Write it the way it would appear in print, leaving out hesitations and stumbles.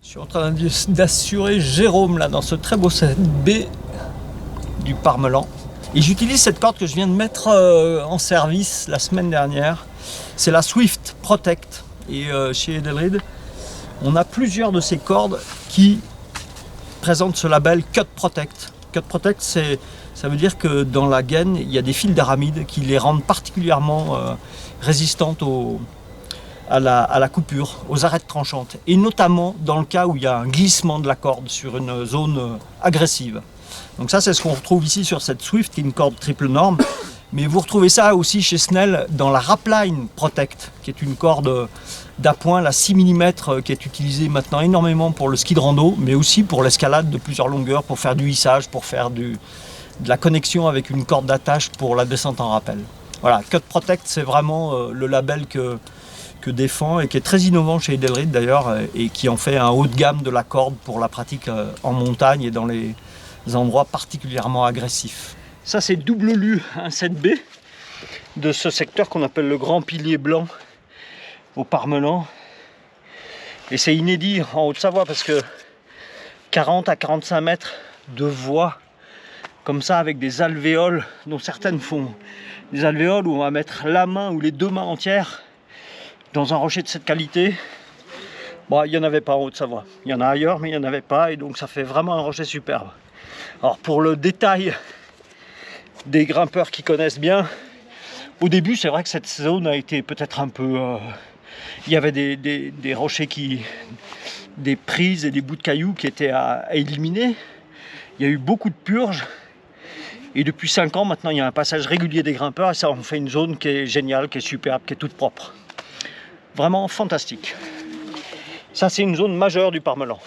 Je suis en train d'assurer Jérôme là dans ce très beau set B du Parmelan. Et j'utilise cette corde que je viens de mettre en service la semaine dernière. C'est la Swift Protect. Et chez Edelrid, on a plusieurs de ces cordes qui présentent ce label Cut Protect. Cut Protect, ça veut dire que dans la gaine, il y a des fils d'aramide qui les rendent particulièrement résistantes à la coupure, aux arêtes tranchantes. Et notamment dans le cas où il y a un glissement de la corde sur une zone agressive. Donc ça, c'est ce qu'on retrouve ici sur cette Swift, qui est une corde triple norme. Mais vous retrouvez ça aussi chez Snell dans la Rapline Protect, qui est une corde d'appoint, la 6 mm, qui est utilisée maintenant énormément pour le ski de rando, mais aussi pour l'escalade de plusieurs longueurs, pour faire du hissage, pour faire de la connexion avec une corde d'attache pour la descente en rappel. Voilà, Cut Protect, c'est vraiment le label que défend et qui est très innovant chez Edelrid d'ailleurs, et qui en fait un haut de gamme de la corde pour la pratique en montagne et dans les endroits particulièrement agressifs. Ça, c'est double lu, un 7B de ce secteur qu'on appelle le Grand Pilier Blanc au Parmelan. Et c'est inédit en Haute-Savoie parce que 40 à 45 mètres de voie comme ça avec des alvéoles, dont certaines font des alvéoles où on va mettre la main ou les deux mains entières dans un rocher de cette qualité. Bon, il n'y en avait pas en Haute-Savoie. Il y en a ailleurs, mais il n'y en avait pas. Et donc ça fait vraiment un rocher superbe. Alors pour le détail des grimpeurs qui connaissent bien, au début c'est vrai que cette zone a été peut-être un peu... il y avait des rochers des prises et des bouts de cailloux qui étaient à éliminer. Il y a eu beaucoup de purges. Et depuis 5 ans maintenant, il y a un passage régulier des grimpeurs. Et ça en fait une zone qui est géniale, qui est superbe, qui est toute propre. Vraiment fantastique. Ça, c'est une zone majeure du Parmelan.